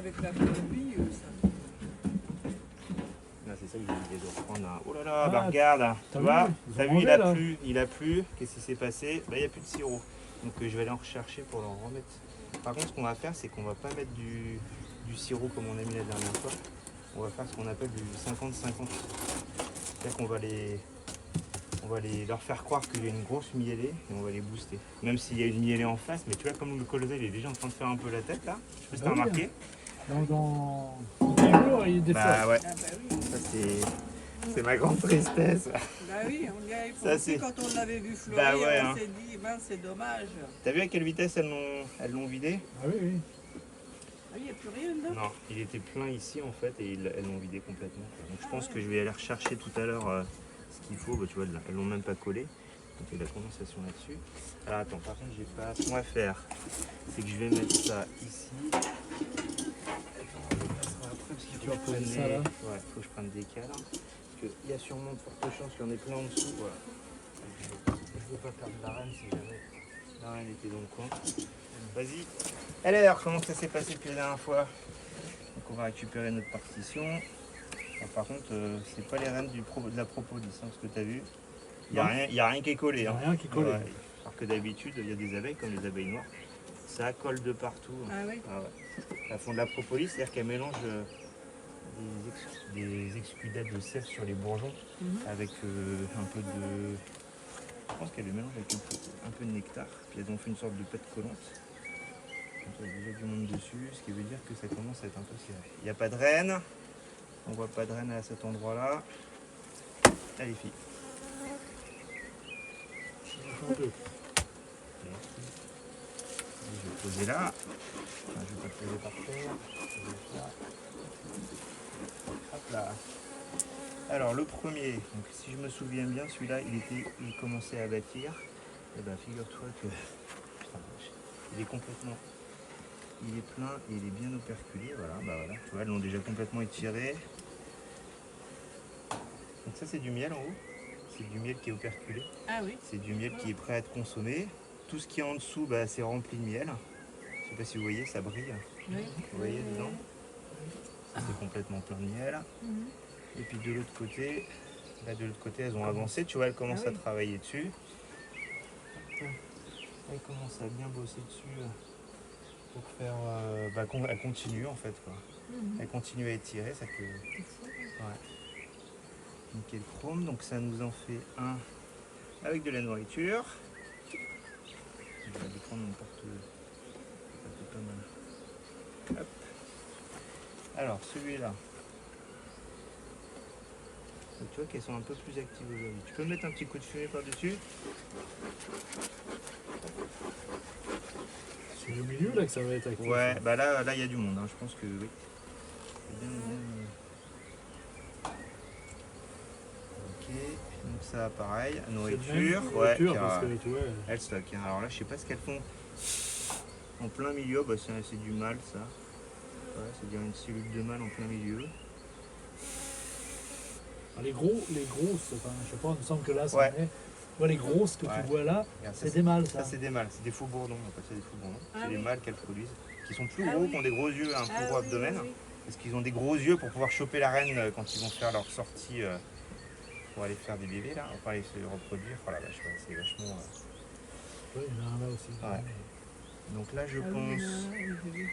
avec la corbille, ça. Là, c'est ça que je disais de reprendre un... Oh là là, bah regarde, tu t'as vois, vu, ils ont t'as vu, mangé, il a plu, qu'est-ce qui s'est passé? Bah il n'y a plus de sirop. Donc je vais aller en rechercher pour leur remettre. Par contre, ce qu'on va faire, c'est qu'on va pas mettre du sirop comme on a mis la dernière fois. On va faire ce qu'on appelle du 50-50. C'est-à-dire qu'on va leur faire croire qu'il y a une grosse mielée et on va les booster. Même s'il y a une mielée en face, mais tu vois comme le colosal il est déjà en train de faire un peu la tête là. Je sais pas si t'as remarqué. Dans 10 jours, il défile. Bah ouais. Ah bah oui. Ça c'est ma grande tristesse. Bah oui, on y avait Ça, pensé c'est- quand on l'avait vu fleurir, Bah ouais, on hein. s'est dit, ben c'est dommage. T'as vu à quelle vitesse elles l'ont vidé? Ah oui, oui. Ah, il n'y a plus rien dedans. Non, il était plein ici en fait et elles l'ont vidé complètement. Donc je pense que je vais aller rechercher tout à l'heure ce qu'il faut. Bah, tu vois, elles l'ont même pas collé. Donc il y a de la condensation là-dessus. Alors attends, par contre, j'ai pas. Ce qu'on va faire, c'est que je vais mettre ça ici. Tu vas poser ça là. Ouais, faut que je prenne des cales. Parce qu'il y a sûrement de fortes chances qu'il y en ait plein en dessous. Voilà. Je veux pas perdre la reine si jamais la reine était dans le coin. Vas-y. Alors, comment ça s'est passé depuis la dernière fois? Donc on va récupérer notre partition. Alors, par contre, c'est pas les rennes de la propolis, hein, ce que tu as vu. Il n'y a rien qui est collé. Il y a Hein. rien qui est collé. Ouais. Alors que d'habitude, il y a des abeilles comme les abeilles noires. Ça colle de partout. Ah oui. Ah ouais. Elles font de la propolis, c'est-à-dire qu'elles mélangent des exsudates de sève sur les bourgeons avec un peu de... Je pense qu'elles les mélangent avec un peu de nectar. Puis elles ont fait une sorte de pâte collante. Donc il y a déjà du monde dessus, ce qui veut dire que ça commence à être un peu serré. Il n'y a pas de reine. On voit pas de reine à cet endroit-là. Allez filles. Deux. Je vais poser là. Enfin, je vais pas poser par terre. Je vais faire. Hop là. Alors le premier, donc, si je me souviens bien, celui-là, il commençait à bâtir. Et ben figure-toi que putain, il est complètement, il est plein et il est bien operculé. Voilà, bah voilà. Tu vois, elles l'ont déjà complètement étiré. Donc ça c'est du miel en haut. C'est du miel qui est operculé. Ah oui. C'est du miel qui est prêt à être consommé. Tout ce qui est en dessous, bah, c'est rempli de miel. Je sais pas si vous voyez, ça brille. Oui. Vous voyez dedans? Ça, c'est complètement plein de miel. Et puis de l'autre côté, là de l'autre côté, elles ont avancé. Tu vois, elles commencent à travailler dessus. Elles commencent à bien bosser dessus pour faire, elles continuent en fait quoi. Elles continuent à étirer, ça que. Ouais. Nickel chrome, donc ça nous en fait un avec de la nourriture. Je vais aller prendre mon porte. Ça fait pas mal. Hop. Alors celui-là. Donc, tu vois qu'elles sont un peu plus actives aujourd'hui. Tu peux mettre un petit coup de fumée par-dessus? C'est le milieu là que ça va être actif. Ouais, bah là il y a du monde, hein. Je pense que oui. Ok, donc ça pareil, nourriture, ouais, parce que tu vois. elles stockent. Hein. Alors là je sais pas ce qu'elles font en plein milieu, bah c'est du mâle ça. Ouais, c'est-à-dire une cellule de mâle en plein milieu. Les grosses, enfin, je sais pas, il me semble que là, ça Ouais. en est. Ouais, les grosses que Ouais. tu vois là, Regarde, c'est des mâles ça. Ça c'est des mâles, c'est des faux bourdons, on appelle ça des faux bourdons. Ah C'est les oui. mâles qu'elles produisent, qui sont plus Ah gros, oui. qui ont des gros yeux, un plus Ah gros oui, abdomen. oui, oui. Parce qu'ils ont des gros yeux pour pouvoir choper la reine quand ils vont faire leur sortie pour aller faire des bébés là, enfin aller se reproduire. Oh la vache, ouais, c'est vachement. Oui, il y en a un là aussi. Ouais. Donc là je Ah oui, pense. oui, j'ai vu.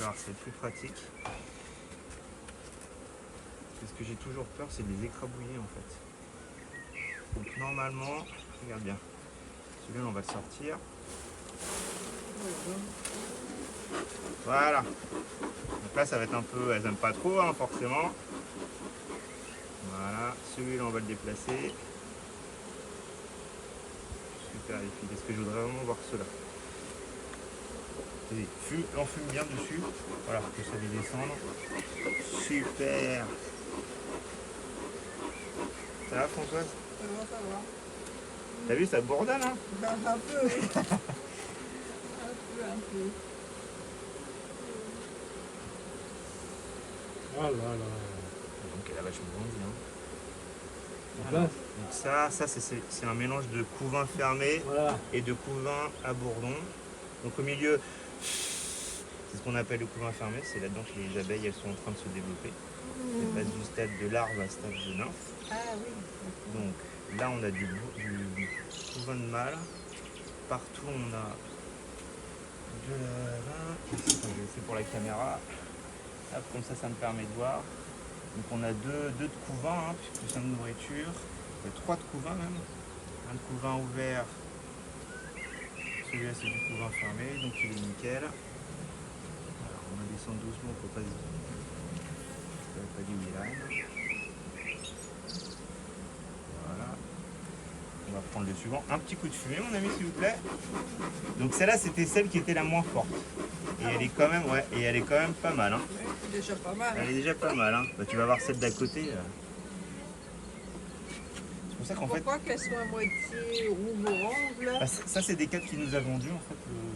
Alors c'est plus pratique. Parce que j'ai toujours peur, c'est de les écrabouiller en fait. Donc normalement, regarde bien. Celui-là on va le sortir. Voilà. Donc là ça va être un peu. Elles n'aiment pas trop hein, forcément. Voilà. Celui-là on va le déplacer. Super les filles. Est-ce que je voudrais vraiment voir cela? On fume bien dessus, voilà, que ça les descendre. Super. Ça va Françoise? Ça va. T'as vu, ça bourdonne hein? Un peu, oui. un peu. Oh là là. Donc elle a vachement grandi hein. Donc Voilà. là, Donc ça c'est un mélange de couvain fermé voilà. et de couvain à bourdon. Donc au milieu, c'est ce qu'on appelle le couvain fermé, c'est là-dedans que les abeilles elles sont en train de se développer. Elles passent du stade de larve à stade de nymphe. Ah oui. Donc là on a du couvain de mâle. Partout on a de la... Ici, je le fais pour la caméra. Hop, comme ça me permet de voir. Donc on a deux de couvains, hein, plus un de nourriture. Il y a 3 de couvains même. Un de couvain ouvert. Celui-là c'est du couvain fermé, donc il est nickel. Alors, on va descendre doucement pour pas dire où il est. Voilà. On va prendre le suivant. Un petit coup de fumée mon ami s'il vous plaît. Donc celle-là c'était celle qui était la moins forte. Et elle est quand même, ouais, et elle est quand même pas mal. Hein. Ouais, c'est déjà pas mal. Elle est déjà pas mal. Hein. Bah, tu vas voir celle d'à côté. C'est pour ça qu'en fait, Pourquoi qu'elle soit à moitié rouge orange là? bah, ça c'est des cadres qu'il nous a vendus en fait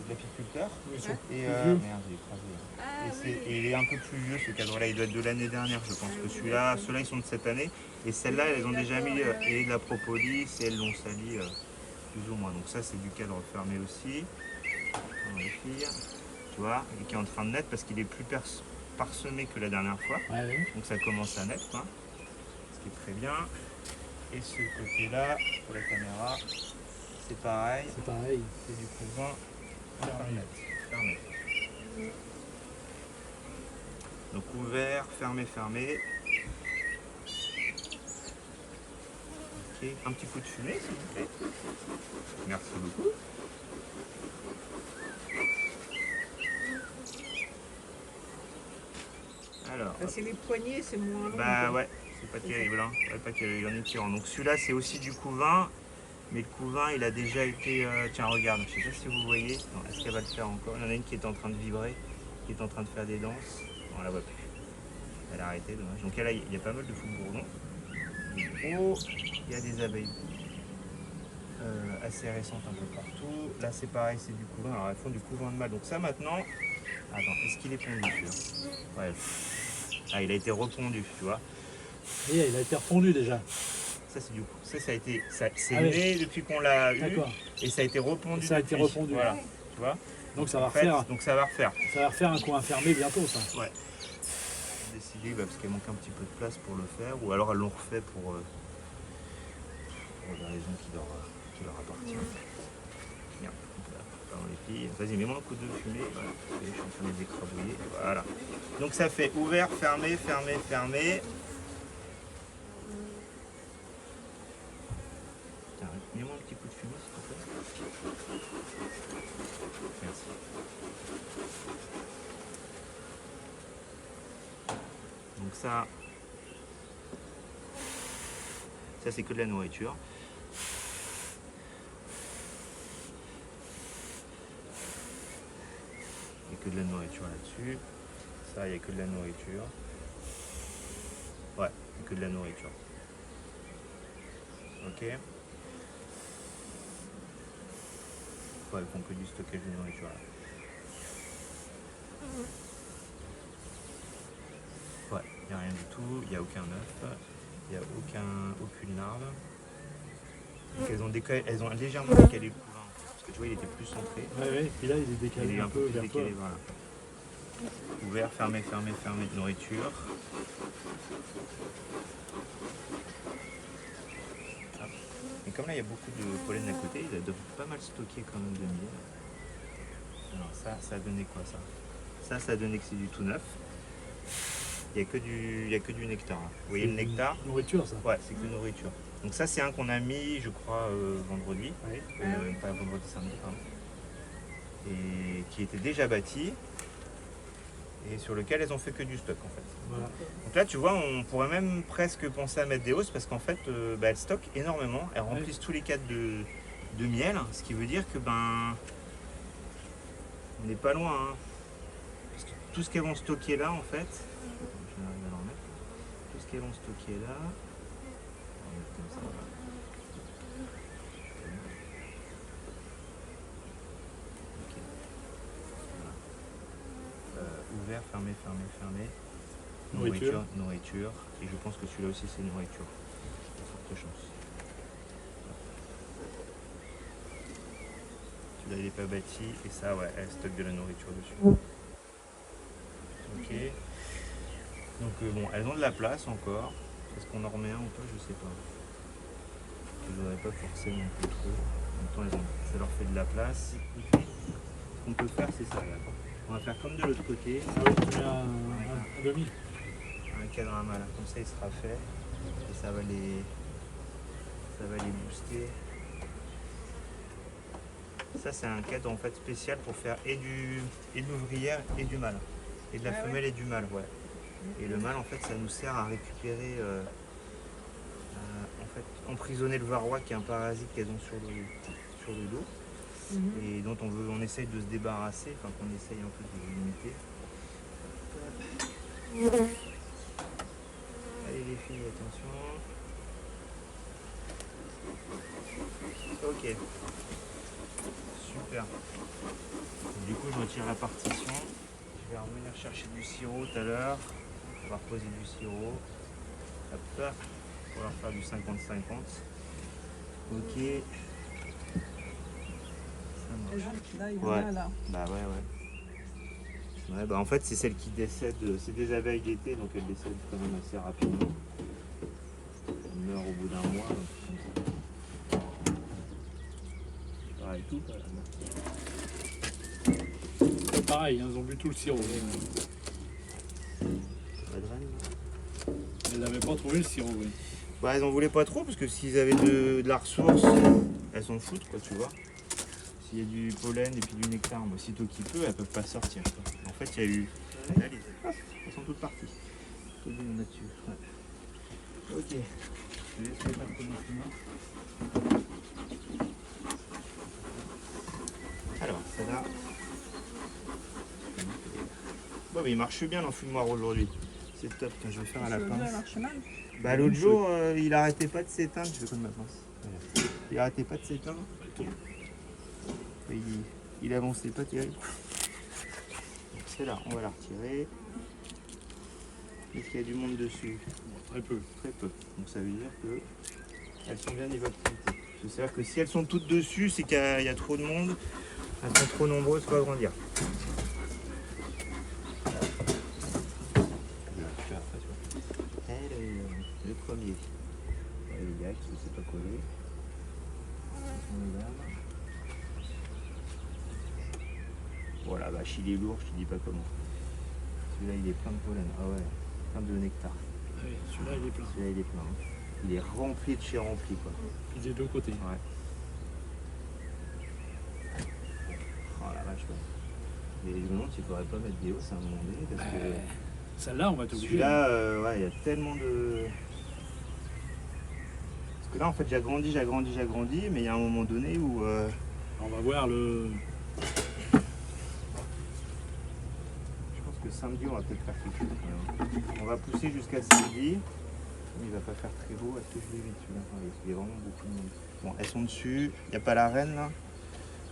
l'apiculteur. Ils sont Et plus vieux. merde, j'ai écrasé. Ah Et, et il est un peu plus vieux ce cadre-là, il doit être de l'année dernière je pense que celui-là, ceux-là ils sont de cette année et celles-là elles ont déjà mis et de la propolis et elles l'ont sali plus ou moins. Donc ça c'est du cadre fermé aussi. Alors, les filles, tu vois, et qui est en train de naître parce qu'il est plus parsemé que la dernière fois. Ouais, ouais. Donc ça commence à naître, hein, ce qui est très bien. Et ce côté-là, pour la caméra, c'est pareil, C'est pareil. c'est du couvain fermé. Donc ouvert, fermé, fermé. Ok, un petit coup de fumée s'il vous plaît. Merci beaucoup. Alors, Bah, c'est les poignets, c'est moins long. bah ouais, c'est pas terrible, hein. Ouais, pas terrible, il en est tirant. Donc celui-là c'est aussi du couvain, mais le couvain il a déjà été. Tiens regarde, je sais pas si vous voyez. Non, est-ce qu'elle va le faire encore? Il y en a une qui est en train de vibrer, qui est en train de faire des danses. Non, on la voit plus. Elle a arrêté, dommage. Donc là il y a pas mal de fous de bourdon. Oh, il y a des abeilles assez récentes un peu partout. Là c'est pareil, c'est du couvain. Alors elles font du couvain de mâle. Donc ça maintenant. Attends, est-ce qu'il est pondu celui-là? Ouais. Ah, il a été repondu, tu vois. Et il a été refondu déjà. Ça c'est du coup. Ça a été. C'est Ah oui. né depuis qu'on l'a eu. D'accord. Et ça a été repondu. Ça a été depuis. repondu. Voilà. Tu vois. Donc ça va En fait, refaire. donc ça va refaire. Ça va refaire un coin fermé bientôt, ça. Ouais. J'ai décidé parce qu'elle manque un petit peu de place pour le faire. Ou alors elles l'ont refait pour des raisons qui leur appartiennent. Bien. Pardon les filles. Vas-y, mets-moi un coup de fumée. Voilà. Je suis en train de les écrabouiller. Voilà. Donc ça fait ouvert, fermé, fermé, fermé. Mets-moi un petit coup de fumée s'il te plaît. Merci. Donc ça c'est que de la nourriture. Il n'y a que de la nourriture là-dessus. Ça, il n'y a que de la nourriture. Ouais, il n'y a que de la nourriture. Ok. Ouais, ils font que du stockage de nourriture là. Ouais, il n'y a rien du tout, il n'y a aucun œuf, il n'y a aucune larve. Donc elles ont légèrement décalé le couvain, parce que tu vois il était plus centré. Ouais, ouais. Et là, il est Il décalé est un un peu peu plus vers toi. décalé, voilà. Ouvert, fermé, fermé, fermé de nourriture. Hop. Et comme là il y a beaucoup de pollen à côté, il doit pas mal stocker quand même de miel. Alors ça a donné quoi ça? Ça a donné que c'est du tout neuf. Il n'y a que du nectar. Là. Vous voyez le nectar? Nourriture, ça. Ouais, c'est que nourriture. Donc ça c'est un qu'on a mis, je crois, vendredi. Ouais. Pas vendredi, samedi, pardon. Et qui était déjà bâti. Et sur lequel elles ont fait que du stock en fait. Voilà. Donc là tu vois, on pourrait même presque penser à mettre des hausses parce qu'en fait elles stockent énormément. Elles remplissent tous les cadres de miel. Ce qui veut dire que on n'est pas loin. Hein. Parce que tout ce qu'elles vont stocker là en fait. Je vais arriver à l'en mettre. Tout ce qu'elles vont stocker là. On va mettre comme ça. Voilà. Ok. Voilà. Ouvert, fermé, fermé, fermé. Nourriture. Nourriture. Et je pense que celui-là aussi c'est nourriture. chance. Celui-là il n'est pas bâti et ça ouais, elle stocke de la nourriture dessus. Ok. Donc bon, elles ont de la place encore. Est-ce qu'on en remet un ou pas? Je sais pas. Je ne voudrais pas forcer non plus trop. En même temps, ça leur fait de la place. Ce qu'on peut faire, c'est ça. Là. On va faire comme de l'autre côté. Ah oui, tu mets un demi. Un cadrama là. Comme ça, il sera fait. Et ça va les booster. Ça, c'est un cadre en fait spécial pour faire et de l'ouvrière et du mâle. Et de la femelle et du mâle, ouais. Et le mâle, en fait, ça nous sert à récupérer, en fait, emprisonner le varroa qui est un parasite qu'elles ont sur le dos. Et dont on essaye de se débarrasser, enfin qu'on essaye un peu de limiter. Allez les filles, attention. Ok. Super. Du coup, je retire la partition. Je vais revenir chercher du sirop tout à l'heure. On va reposer du sirop. Hop. On va faire du 50-50. Ok. Là, il y en Ouais. a là. Bah ouais. Ouais, bah en fait, c'est celle qui décède. C'est des abeilles d'été, donc elles décèdent quand même assez rapidement. Elles meurent au bout d'un mois. Donc pareil, tout. Pareil, hein, ils ont bu tout le sirop. Pas de reine, Ils n'avaient pas trouvé le sirop, oui. bah, elles en voulaient pas trop parce que s'ils avaient de la ressource, elles s'en foutent, quoi, tu vois. S'il y a du pollen et puis du nectar, moi, aussitôt qu'il peut, elles peuvent pas sortir. Quoi. En fait, il y a eu. Là, elles sont toutes parties. Tout bien là-dessus. Ouais. Ok. Je vais essayer pas trop de fumer. Alors, celle-là. Bon, mais il marche bien l'enfumoir aujourd'hui. C'est top, tiens, je vais faire à la Ça pince. marche mal. Bah, l'autre jour, il arrêtait pas de s'éteindre. Je fais comme ma pince. Voilà. Il arrêtait pas de s'éteindre. Il avançait pas terrible. Donc c'est là, on va la retirer. Est-ce qu'il y a du monde dessus? Très peu. Très peu. Donc ça veut dire que elles sont bien niveau activité. C'est-à-dire que si elles sont toutes dessus, c'est qu'il y a trop de monde. Elles sont trop nombreuses pour agrandir. Le premier. Les gars qui ne s'est pas collé. Voilà, la vache, il est lourd, je te dis pas comment. Celui-là, il est plein de pollen. Ah ouais, plein de nectar. Ah oui, celui-là, il est plein. Celui-là, il est plein. Hein. Il est rempli de chez rempli, quoi. Puis des deux côtés. Ouais. Oh la vache, ouais. Mais je me demande s'il faudrait pas mettre des hausses à un moment donné, parce que Celle-là, on va t'obliger. celui-là, ouais, il y a tellement de... Parce que là, en fait, j'agrandis, mais il y a un moment donné où... On va voir le... Je pense que samedi, on va peut-être faire quelque chose. On va pousser jusqu'à samedi. Il va pas faire très beau. Est-ce que je l'ai vite celui-là? Il y a vraiment beaucoup de monde. Bon, elles sont dessus. Il n'y a pas la reine là.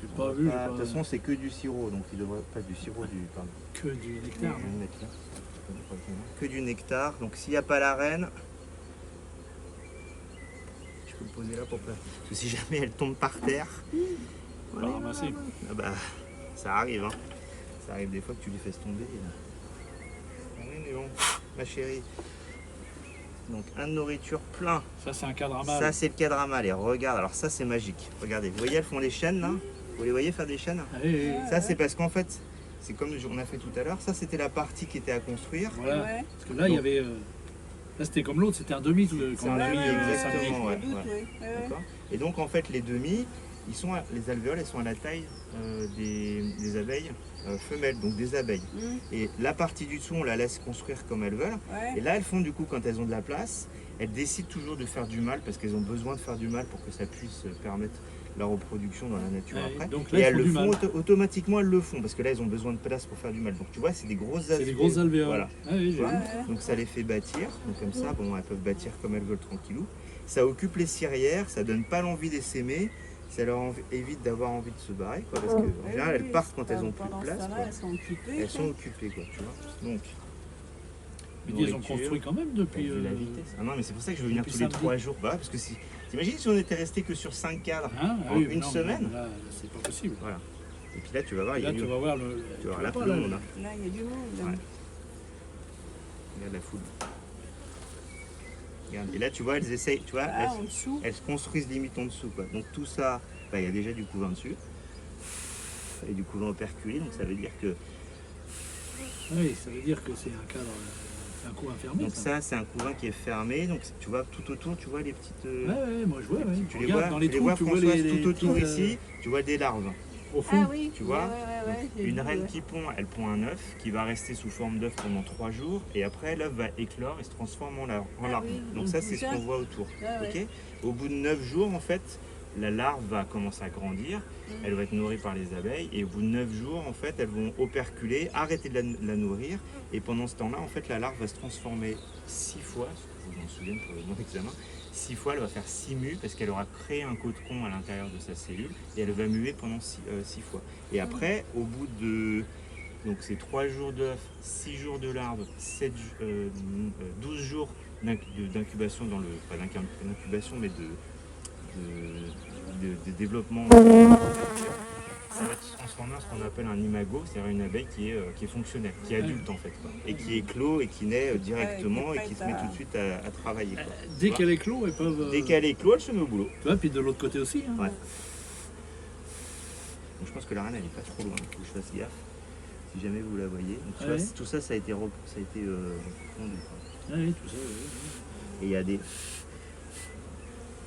J'ai pas vu. De toute façon, c'est que du sirop. Donc il devrait pas du sirop, pardon. Que du nectar. Je vais le mettre là. Que du nectar. Donc s'il n'y a pas la reine, je peux le poser là pour pas. Parce que si jamais elle tombe par terre, On va la ramasser. ah bah, ça arrive. Hein. Ça arrive des fois que tu les fasses tomber. Oui, mais bon, ma chérie. Donc un de nourriture plein. Ça, c'est un cadre à mal. Ça c'est le cadre à mal. Et regarde, alors ça c'est magique. Regardez, vous voyez, elles font les chaînes là. Vous les voyez faire des chaînes? Allez, Ça c'est parce qu'en fait, c'est comme on a fait tout à l'heure. Ça c'était la partie qui était à construire. voilà. Ouais. Parce que là, il y avait... Là, c'était comme l'autre, c'était un demi quand C'est on un l'a mis demi, exactement. samedi. Ouais, Doute, ouais. oui. Ouais. D'accord. Et donc en fait les demi, les alvéoles, elles sont à la taille des abeilles femelles, donc des abeilles. Et la partie du dessous, on la laisse construire comme elles veulent. Et Ouais. là, elles font du coup, quand elles ont de la place, elles décident toujours de faire du mâle parce qu'elles ont besoin de faire du mâle pour que ça puisse permettre la reproduction dans la nature Ouais, après. donc là, Et ils elles font le du font mâle. automatiquement, elles le font parce que là, elles ont besoin de place pour faire du mâle. Donc tu vois, c'est des grosses C'est des grosses alvéoles. Voilà. Ah oui, j'ai Voilà. vu. Ouais. Donc ça les fait bâtir. Donc comme ça, bon, elles peuvent bâtir comme elles veulent tranquillou. Ça occupe les cirières, ça donne pas l'envie d'essaimer. Ça leur évite d'avoir envie de se barrer, quoi, parce qu'en général, elles partent quand elles ont plus de Pendant ce place. temps-là, Quoi. elles sont occupées. Elles sont occupées, quoi, tu vois. Donc, Mais ils ont nourriture. construit quand même T'as depuis. vu la vitesse. Ah non, mais c'est pour ça que je veux venir depuis tous les samedi. 3 jours. Bah, parce que si. T'imagines si on était resté que sur 5 cadres Hein, en oui, une non, semaine. Là, c'est pas possible. Voilà. Et puis là, tu vas voir, Et il y a là, tu du vas voir le. tu vas voir là, pas, tout le là, monde. Hein. Là, il y a du monde. Ouais. Regarde la foule. Regarde. Et là, tu vois, elles essayent, tu vois, Ah, en dessous. elles se construisent limite en dessous, quoi. Donc tout ça, bah, il y a déjà du couvain dessus. Et du couvain operculé, donc ça veut dire que. Oui, ça veut dire que c'est un cadre. C'est un coup fermé. Donc ça, c'est un couvain qui est fermé. Donc tu vois, tout autour, tu vois les petites. Ouais, moi je vois. Ouais. Tu les Regarde, vois, dans les tu les trous, vois, tu vois Françoise, les tout autour petites, ici, tu vois des larves. Au fond. Ah oui, Tu vois, ouais, j'ai Une vu, reine ouais. qui pond, elle pond un œuf qui va rester sous forme d'œuf pendant 3 jours et après l'œuf va éclore et se transforme en larve. Ah oui, Donc ça c'est ce déjà. qu'on voit autour. Ah ouais. Ok. Au bout de 9 jours en fait, la larve va commencer à grandir, elle va être nourrie par les abeilles et au bout de 9 jours en fait elles vont operculer, arrêter de la nourrir et pendant ce temps-là en fait la larve va se transformer 6 fois, je m'en souviens pour mon examen, 6 fois elle va faire 6 mues parce qu'elle aura créé un cocon à l'intérieur de sa cellule et elle va muer pendant 6 fois. Et après au bout de donc c'est 3 jours d'œuf, 6 jours de larve, 12 jours d'incubation dans le pas d'incubation mais de développement, ça va se transformer en ce qu'on appelle un imago, c'est-à-dire une abeille qui est fonctionnelle, qui est adulte en fait, quoi, et qui éclot et qui naît directement et qui se met tout de suite à travailler. Quoi. Dès qu'elle éclot, elles peuvent. Dès qu'elle éclot, elle se met au boulot. Tu vois, puis de l'autre côté aussi. Hein. Ouais. Donc je pense que la reine elle est pas trop loin, il faut que je fasse gaffe. Si jamais vous la voyez. Donc, tu vois, tout ça, ça a été fondu. Quoi. Oui, tout ça. Oui. Et il y a des.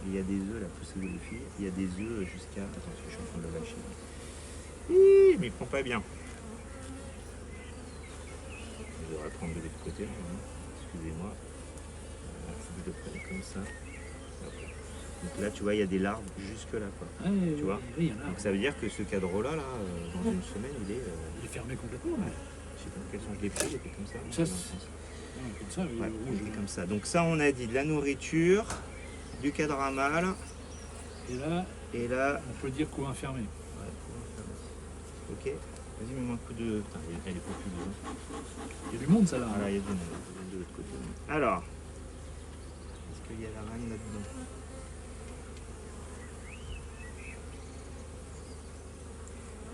Il y a des œufs là, poussez-vous les filles. Il y a des œufs jusqu'à. Attends, parce que je suis en train de le lâcher. Mais il prend pas bien. Je devrais prendre de l'autre côté. Excusez-moi. C'est de près comme ça. Hop. Donc là, tu vois, il y a des larves jusque là, quoi. Ouais, Tu vois. Oui, il y en a. Donc ça veut dire que ce cadre-là, là, dans une semaine, il est. Il est fermé complètement. Ouais. Je sais pas quel sens je l'ai pris, il était comme ça. Ça, comme ça, oui, Ouais, rouge. il était comme ça. Donc ça, on a dit de la nourriture, du cadre à mâle, Et là, et là. on peut dire couvain fermé. Ouais, ok. Vas-y, mets-moi un coup de. Putain, elle est pas plus dedans. Il y a du monde, ça là. Voilà, il y a du monde de l'autre côté. Alors, est-ce qu'il y a la reine là-dedans?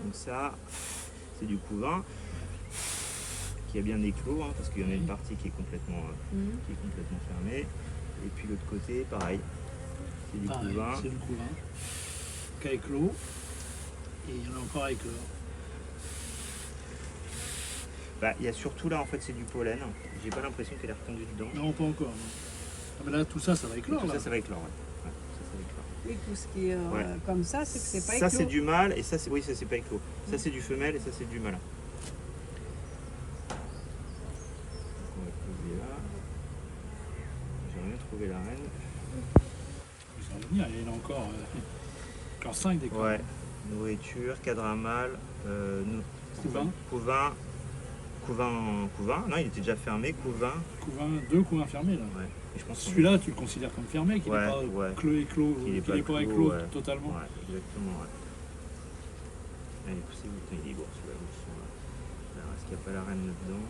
Donc ça, c'est du couvain qui a bien éclos, hein, parce qu'il y en a une partie qui est complètement fermée. Et puis l'autre côté, pareil, c'est du Pareil, couvain. c'est du couvain. Qui a éclos. Et il y en a encore à éclore. Bah, il y a surtout là, en fait, c'est du pollen. J'ai pas l'impression qu'elle est retendue dedans. Non, pas encore. Non. Ah, mais là, tout ça, ça va éclore. Tout là. ça va éclore, ouais. Ouais, ça va éclore. Oui, tout ce qui est Ouais. comme ça, c'est que c'est pas Ça, éclos. c'est du mâle, et ça, c'est oui, ça, c'est pas éclos. Ça, c'est du femelle, et ça, c'est du mâle. Donc, on va poser là. J'ai rien trouvé la reine. Ça va venir, il y en a encore 5 des couvains. Ouais. Nourriture, cadre à mâle, Couvain. Couvain. Non, il était déjà fermé. Couvain. Deux couvains fermés là. Ouais. Et je pense qu'on Celui-là, tu le considères comme fermé, qu'il n'est Ouais, pas ouais. éclos, Qu'il est qu'il pas n'est pas clos, éclos ouais. totalement. Ouais, exactement, ouais. Allez, poussez-vous, putain, il est beau celui-là, le son, là. Alors, est-ce qu'il n'y a pas la reine là-dedans?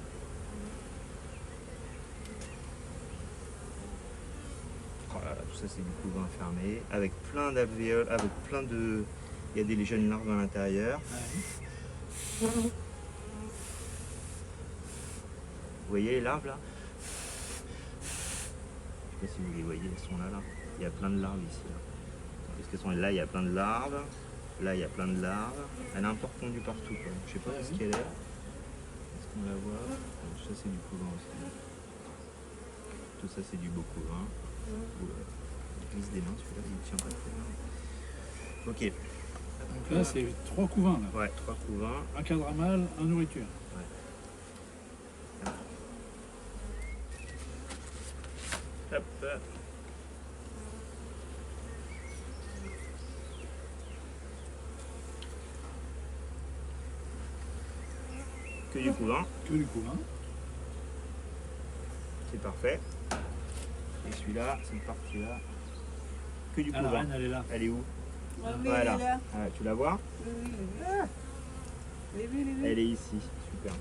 Oh là là, tout ça c'est du couvain fermé, avec plein d'alvéoles, avec plein de... Il y a des jeunes larves à l'intérieur. Ouais. Vous voyez les larves là? Je sais pas si vous les voyez, elles sont là. Il y a plein de larves ici. Là. Parce qu'elles sont là, il y a plein de larves. Là, il y a plein de larves. Elle a un peu pondu partout. Quoi. Je sais pas Ouais, ce qu'elle est. Est-ce qu'on la voit? Tout ça, c'est du couvain aussi. Tout ça, c'est du beau couvain. Il glisse des mains, celui-là, il tient pas très bien. Ok. Donc là, c'est 3 couvains. Là. Ouais, 3 couvains. Un cadre à mâle, un nourriture. Hop. Que du couvain, Que du couvain. c'est parfait. Et celui-là, cette partie-là, que du Ah, la couvain. reine, elle est là. Elle est où? Ah oui, Voilà. elle est là. Ah, tu la vois? Oui, oui, elle est là. Je l'ai vu, je l'ai vu. Elle est ici, super.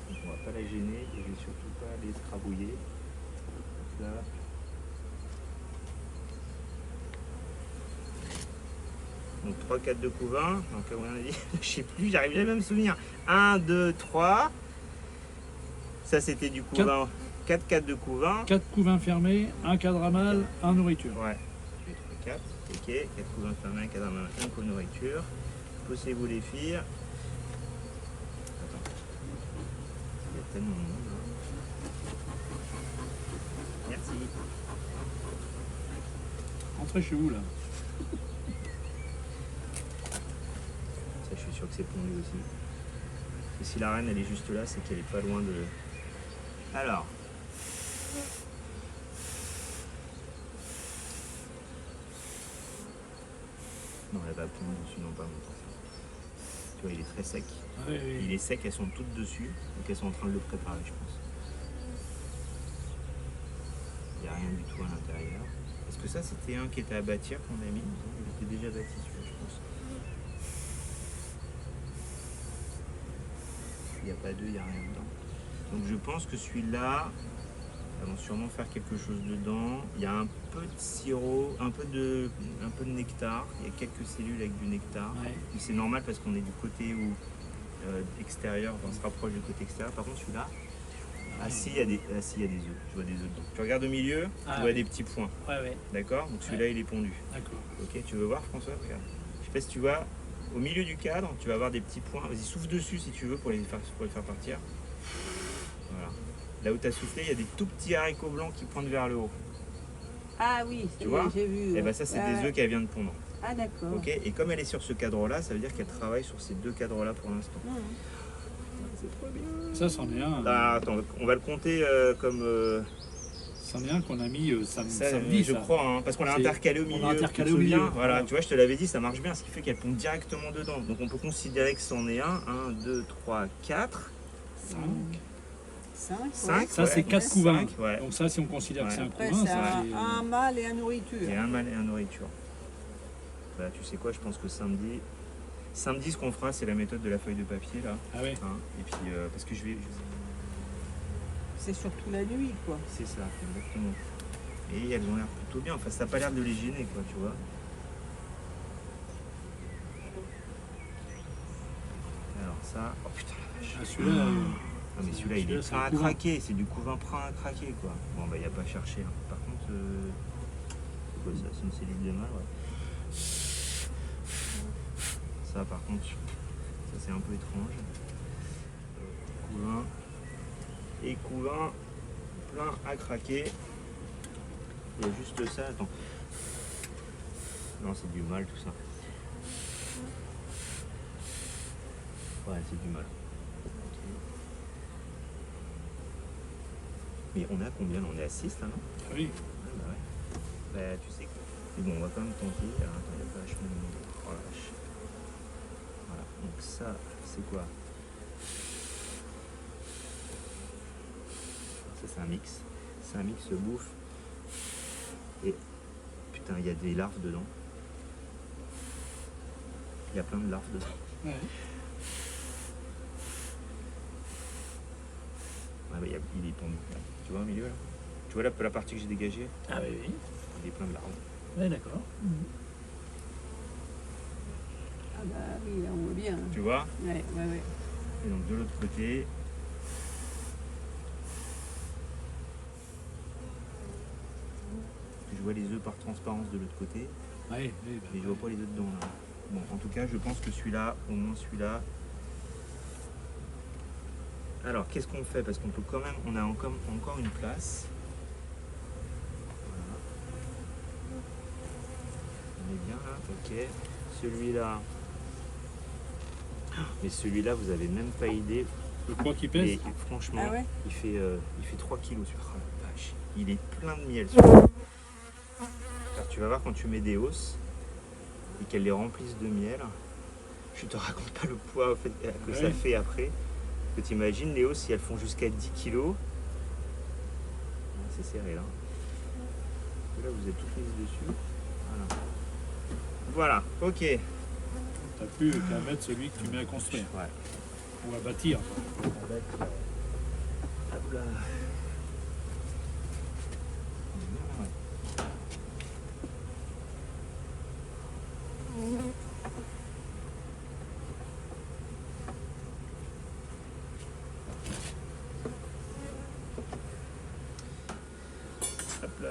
Donc on va pas la gêner et je vais surtout pas l'escrabouiller. Donc là. Donc 3, 4 de couvain. Donc on a dit, je sais plus, j'arrive jamais à me souvenir. 1, 2, 3. Ça c'était du couvain. 4, 4 de couvain. 4 couvains fermés, un cadre à mal, un nourriture. Ouais. 4, ok. 4 couvains fermés, un cadre à main, un coup de nourriture. Poussez-vous les filles. Attends. Il y a tellement de monde. Hein. Merci. Entrez chez vous là. Ça, je suis sûr que c'est pondu aussi. Et si la reine elle est juste là, c'est qu'elle est pas loin de. Alors. Non, elle va pondre dessus, non pas longtemps. Tu vois, il est très sec. Oui, oui. Il est sec, elles sont toutes dessus, donc elles sont en train de le préparer, je pense. Il n'y a rien du tout à l'intérieur. Est-ce que ça, c'était un qui était à bâtir qu'on a mis? Non, il était déjà bâti, celui-là, je pense. Il n'y a pas d'œuf, il n'y a rien dedans. Donc je pense que celui-là, elles vont sûrement faire quelque chose dedans. Il y a un peu de sirop, un peu de nectar. Il y a quelques cellules avec du nectar. Ouais. Mais c'est normal parce qu'on est du côté où, extérieur, on se rapproche du côté extérieur. Par contre celui-là, il y a des œufs. Je vois des œufs dedans. Tu regardes au milieu, tu vois des petits points. Ouais, ouais. D'accord? Donc celui-là il est pondu. D'accord. Ok, tu veux voir François? Regarde. Je sais pas si tu vois, au milieu du cadre, tu vas avoir des petits points. Vas-y, souffle dessus si tu veux pour les faire partir. Voilà. Là où tu as soufflé, il y a des tout petits haricots blancs qui pointent vers le haut. Ah oui, Tu vois? j'ai vu. Et bien ça, c'est des œufs qu'elle vient de pondre. Ah d'accord. Ok. Et comme elle est sur ce cadre-là, ça veut dire qu'elle travaille sur ces deux cadres-là pour l'instant. Mmh. C'est trop bien. Ça, c'en est un. Ah, attends, on va le compter comme C'en est un qu'on a mis samedi. je crois, hein, parce qu'on l'a C'est- intercalé au on l'a milieu. intercalé tu te au milieu. souviens? Voilà, Voilà. tu vois, je te l'avais dit, ça marche bien, ce qui fait qu'elle pond directement dedans. Donc on peut considérer que c'en est un, 1, 2, 3, 4, 5. 5. 5. Ça, c'est 4 couvains. 5, ouais. Donc ça, si on considère que Ouais. c'est un Après, couvain, c'est ça un mâle et un nourriture. Et un mâle et un nourriture. Bah, tu sais quoi, je pense que samedi, ce qu'on fera, c'est la méthode de la feuille de papier là. Ah oui. Hein, et puis, parce que C'est surtout la nuit, quoi. c'est ça, exactement. Et elles ont l'air plutôt bien. Enfin, ça n'a pas l'air de les gêner, quoi, tu vois. Alors ça, oh putain la vache. Ah, celui-là, Ah mais celui-là il Celui-là, est c'est plein un à couvain. craquer, c'est du couvain plein à craquer quoi. Bon bah il n'y a pas à chercher. Hein. Par contre, c'est quoi ça? C'est une cellule de mâle, ouais. Ça par contre, ça c'est un peu étrange. Couvain et couvain plein à craquer. Il y a juste ça, attends. Non c'est du mâle tout ça. Ouais c'est du mâle. Mais on est à combien là? On est à 6 là non? ah oui. Ah, bah ouais. Bah tu sais quoi. Mais bon on va quand même tenter. Alors attends, il y a pas vachement de monde. Oh la vache. Voilà, donc ça c'est quoi? Ça c'est un mix. C'est un mix bouffe. Et putain il y a des larves dedans. Il y a plein de larves dedans. Ouais. Ah bah, il est pendu. Là. Tu vois au milieu là? Tu vois la partie que j'ai dégagée? Ah oui, oui. Il est plein de larves. Ouais, d'accord. Ah bah oui, là, on voit bien. Tu vois? Ouais. Et donc de l'autre côté. Je vois les œufs par transparence de l'autre côté, Oui, oui. mais je vois pas les œufs dedans là. Bon, en tout cas, je pense que celui-là, au moins celui-là. Alors, qu'est-ce qu'on fait? Parce qu'on peut quand même, on a encore une place. Voilà. On est bien là, ok. Celui-là. Mais celui-là, vous avez même pas idée. Le poids qui pèse. Et franchement, Ah ouais? il fait 3 kilos sur la vache. Il est plein de miel. Alors, tu vas voir quand tu mets des hausses et qu'elles les remplissent de miel. Je te raconte pas le poids en fait, que ça Ouais. fait après. Que tu imagines les hausses si elles font jusqu'à 10 kilos. C'est serré là. Là vous êtes toutes mises dessus. Voilà. Voilà, ok. T'as plus qu'à mettre celui que tu mets à construire. Ouais. Ou à bâtir. On va Hop là. Hop là.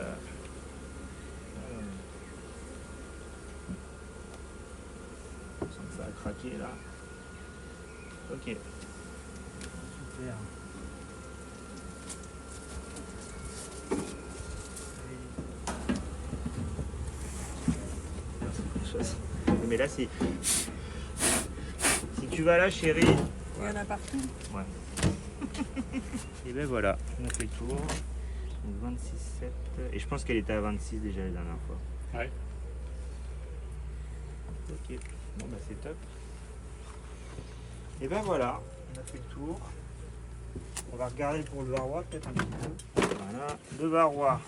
On sent que ça a craqué là. Ok. Super. Mais là, si tu vas là, chérie. Il y en a partout. Ouais. Et ben voilà, on a fait le tour. Donc 26,7. Et je pense qu'elle était à 26 déjà la dernière fois. Ouais. Ok. Bon bah c'est top. Et ben voilà, on a fait le tour. On va regarder pour le varroa peut-être un petit peu. Voilà, le varroa.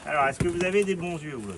Alors, est-ce que vous avez des bons yeux, vous là?